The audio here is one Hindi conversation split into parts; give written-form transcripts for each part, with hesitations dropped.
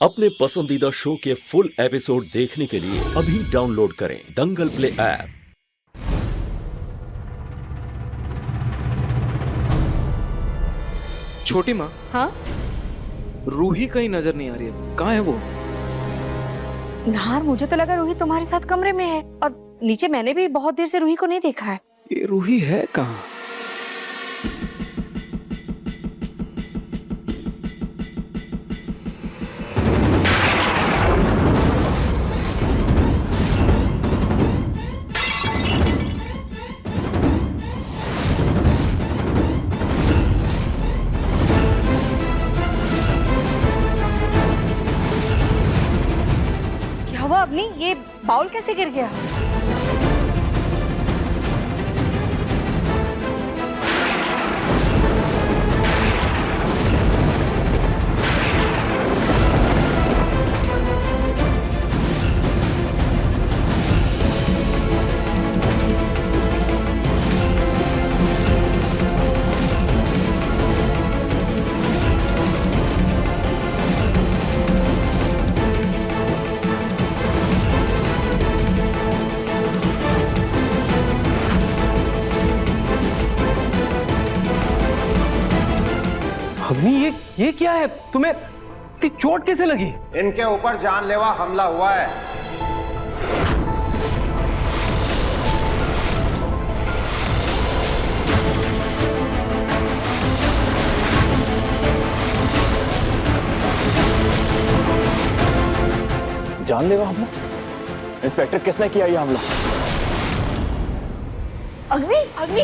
अपने पसंदीदा शो के फुल एपिसोड देखने के लिए अभी डाउनलोड करें दंगल प्ले ऐप। छोटी माँ, हाँ रूही कहीं नजर नहीं आ रही है। कहाँ है वो? नार, मुझे तो लगा रूही तुम्हारे साथ कमरे में है, और नीचे मैंने भी बहुत देर से रूही को नहीं देखा है। ये रूही है कहाँ? क्या हुआ अवनी, ये बाउल कैसे गिर गया? अग्नि, ये क्या है? तुम्हें इतनी चोट कैसे लगी? इनके ऊपर जानलेवा हमला हुआ है। जानलेवा हमला? इंस्पेक्टर, किसने किया ये हमला? अग्नि, अग्नि,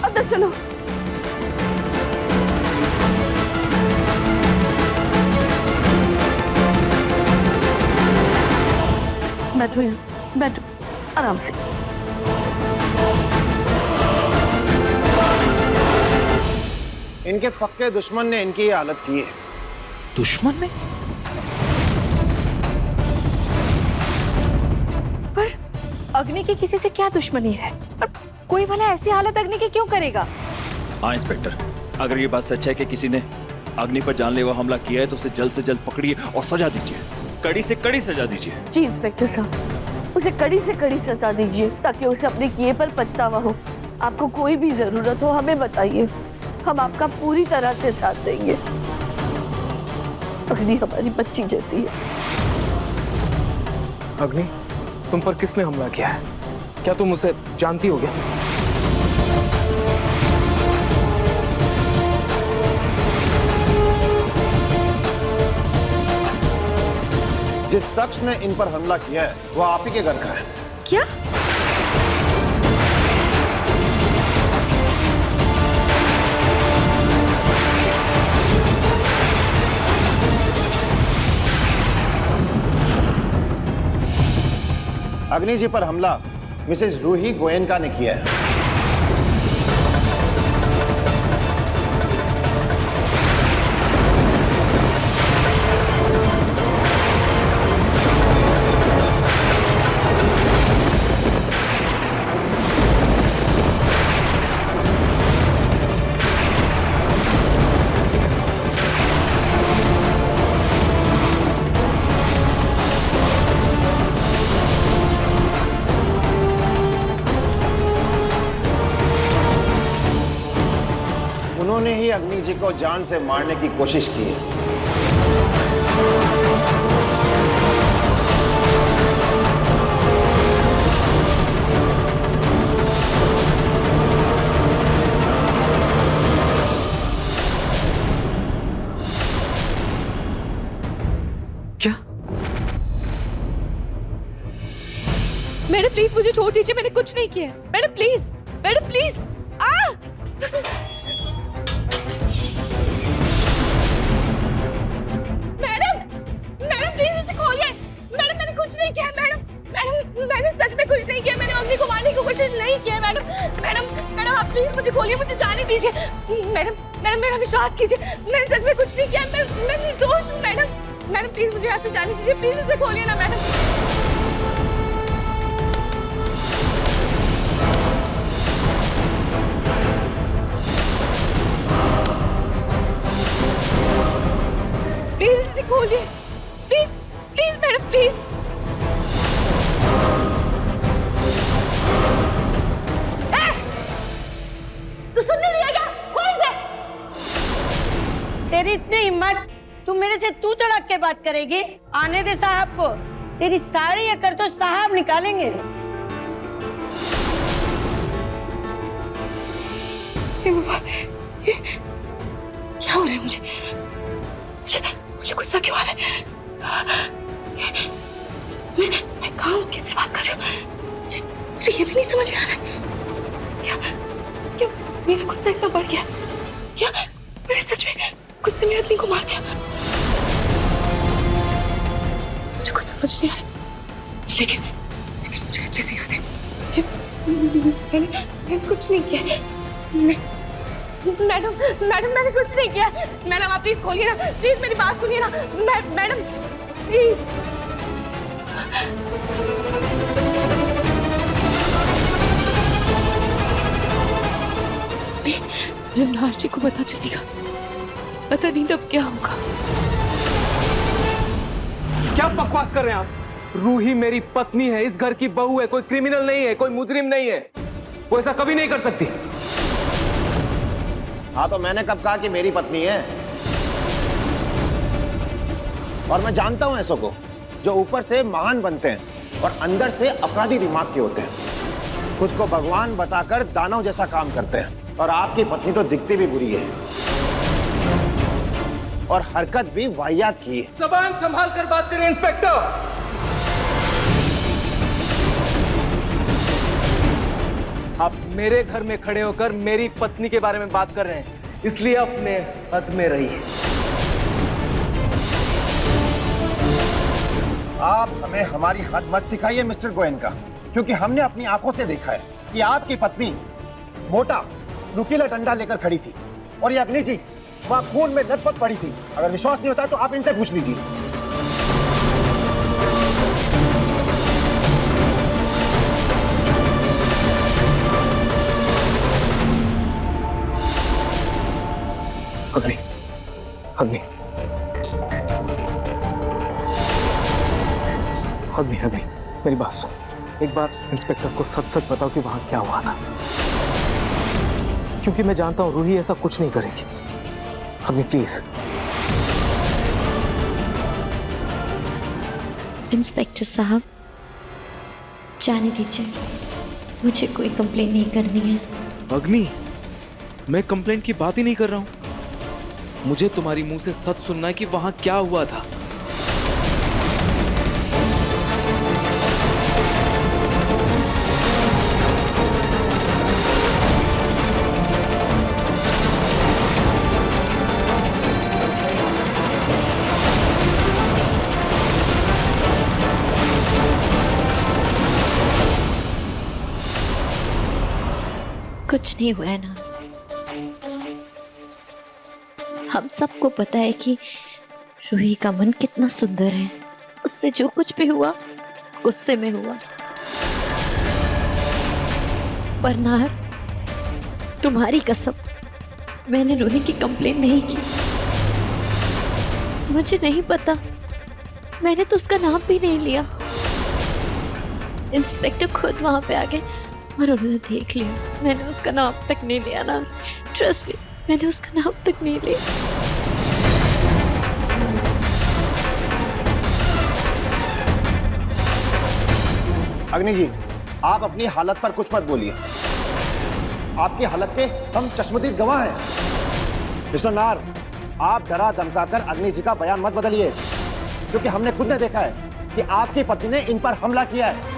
अंदर चलो। बैठो यहाँ, बैठो आराम से। इनके पक्के दुश्मन ने इनकी ये हालत की है। दुश्मन ने? पर अग्नि की किसी से क्या दुश्मनी है? और कोई भला ऐसी हालत अग्नि की क्यों करेगा? हाँ इंस्पेक्टर, अगर ये बात सच है कि किसी ने अग्नि पर जानलेवा हमला किया है तो उसे जल्द से जल्द पकड़िए और सजा दीजिए, कड़ी से कड़ी सजा दीजिए। जी इंस्पेक्टर साहब, उसे कड़ी से कड़ी सजा दीजिए ताकि उसे अपने किए पर पछतावा हो। आपको कोई भी जरूरत हो हमें बताइए, हम आपका पूरी तरह से साथ देंगे। अग्नि हमारी बच्ची जैसी है। अग्नि, तुम पर किसने हमला किया है? क्या तुम उसे जानती हो क्या? जिस शख्स ने इन पर हमला किया है वो आप ही के घर का है। क्या? अग्नि जी पर हमला मिसेज रूही गोयनका ने किया है। उन्होंने ही अग्नि जी को जान से मारने की कोशिश की है। क्या? मैडम प्लीज मुझे छोड़ दीजिए, मैंने कुछ नहीं किया। Madam please, madam please. कुछ नहीं किया मैडम, मैडम मैंने सच में कुछ नहीं किया। मैंने अग्नि को मारने की कोशिश नहीं किया मैडम। मैडम मैडम आप प्लीज मुझे खोलिए, मुझे जाने दीजिए। मैडम मैडम मेरा विश्वास कीजिए, मैंने सच में कुछ नहीं किया। मैं निर्दोष हूँ मैडम। मैडम प्लीज मुझे यहाँ से जाने दीजिए, प्लीज इसे खोलिए ना मैडम। प्लीज इसे खोलिए, प्लीज प्लीज मैडम प्लीज। तू सुनने नहीं आएगा? खोल इसे। तेरी इतनी हिम्मत, तू मेरे से तू तड़क के बात करेगी? आने दे साहब को, तेरी सारी अकड़ तो साहब निकालेंगे। क्या हो रहा है मुझे? मुझे गुस्सा क्यों आ रहा है? मैं कहाँ हूँ, किससे बात कर रही हूँ? मुझे ये भी नहीं समझ में आ रहा है। क्या मेरा गुस्सा इतना बढ़ गया? क्या मैंने सच में गुस्से में अग्नि को मार दिया? मुझे कुछ समझ नहीं आ रहा, लेकिन मुझे अच्छे से याद है कि मैंने कुछ नहीं किया। मैडम मैंने कुछ नहीं किया। मैडम आप प्लीज खोलिए ना, प्लीज मेरी बात सुनिए ना। Madam please. जब लाश जी को पता चलेगा, पता नहीं तब क्या होगा। क्या बकवास कर रहे हैं आप? रूही मेरी पत्नी है, इस घर की बहू है, कोई क्रिमिनल नहीं है, कोई मुजरिम नहीं है। वो ऐसा कभी नहीं कर सकती। हाँ तो मैंने कब कहा कि मेरी पत्नी है? और मैं जानता हूं ऐसों को जो ऊपर से महान बनते हैं और अंदर से अपराधी दिमाग के होते हैं, खुद को भगवान बताकर दानव जैसा काम करते हैं। और आपकी पत्नी तो दिखती भी बुरी है और हरकत भी वाहियात की है। जबान संभाल कर बात करें इंस्पेक्टर। आप मेरे घर में खड़े होकर मेरी पत्नी के बारे में बात कर रहे हैं, इसलिए अपने हद में रहिए। आप हमें हमारी हद मत सिखाइए मिस्टर गोयनका, क्योंकि हमने अपनी आंखों से देखा है कि आपकी पत्नी मोटा नुकीला डंडा लेकर खड़ी थी और ये अग्नि जी वहां खून में लथपथ पड़ी थी। अगर विश्वास नहीं होता तो आप इनसे पूछ लीजिए। अग्नि, अग्नि, अग्नि, अग्नि, मेरी बात सुन। एक बार इंस्पेक्टर को सच सच बताओ कि वहां क्या हुआ था, क्योंकि मैं जानता हूं रूही ऐसा कुछ नहीं करेगी। अग्नि प्लीज। इंस्पेक्टर साहब, जाने दीजिए, मुझे कोई कंप्लेन नहीं करनी है। अग्नि, मैं कंप्लेन की बात ही नहीं कर रहा हूं। मुझे तुम्हारी मुंह से सच सुनना है कि वहां क्या हुआ था। कुछ नहीं हुआ है ना? हम सबको पता है कि रूही का मन कितना सुंदर है। उससे जो कुछ भी हुआ गुस्से में हुआ। पर नाहर, तुम्हारी कसम, मैंने रूही की कंप्लेन नहीं की। मुझे नहीं पता, मैंने तो उसका नाम भी नहीं लिया। इंस्पेक्टर खुद वहां पे आ गए और उन्होंने देख लिया। मैंने उसका नाम तक नहीं लिया ना, ट्रस्ट मी, मैंने उसका नाम तक नहीं लिया। अग्नि जी, आप अपनी हालत पर कुछ मत बोलिए। आपकी हालत के हम चश्मदीद गवाह हैं। मिस्टर नार, आप डरा धमकाकर अग्नि जी का बयान मत बदलिए, क्योंकि हमने खुद ने देखा है कि आपकी पत्नी ने इन पर हमला किया है।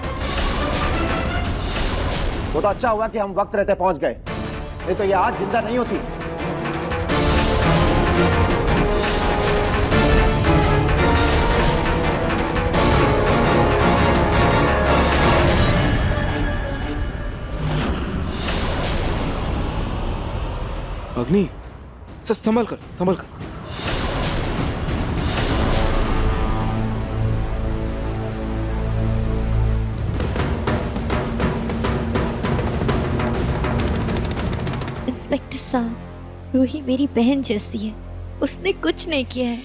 वो तो अच्छा हुआ कि हम वक्त रहते पहुंच गए, नहीं तो ये आज जिंदा नहीं होती। अग्नि, सर संभल कर, संभल कर। इंस्पेक्टर साहब, रूही मेरी बहन जैसी है, उसने कुछ नहीं किया है।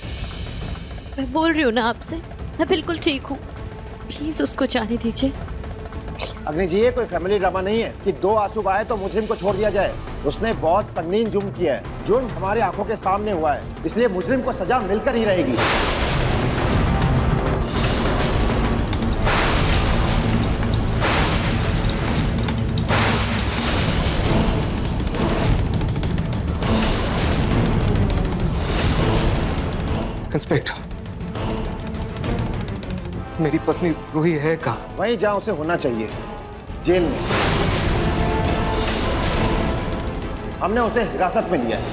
मैं बोल रही हूँ ना आपसे, मैं बिल्कुल ठीक हूँ। प्लीज उसको जाने दीजिए। अग्नि जी, ये कोई फैमिली ड्रामा नहीं है कि दो आंसू बहाए तो मुजरिम को छोड़ दिया जाए। उसने बहुत संगीन जुर्म किया है, जुर्म हमारे आंखों के सामने हुआ है, इसलिए मुजरिम को सजा मिलकर ही रहेगी। इंस्पेक्टर, मेरी पत्नी रूही है कहाँ? वहीं जहां उसे होना चाहिए, जेल में। हमने उसे हिरासत में लिया है।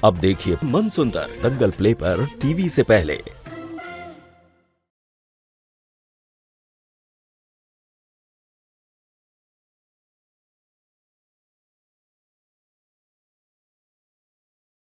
अब देखिए मन सुंदर दंगल प्ले पर टीवी से पहले।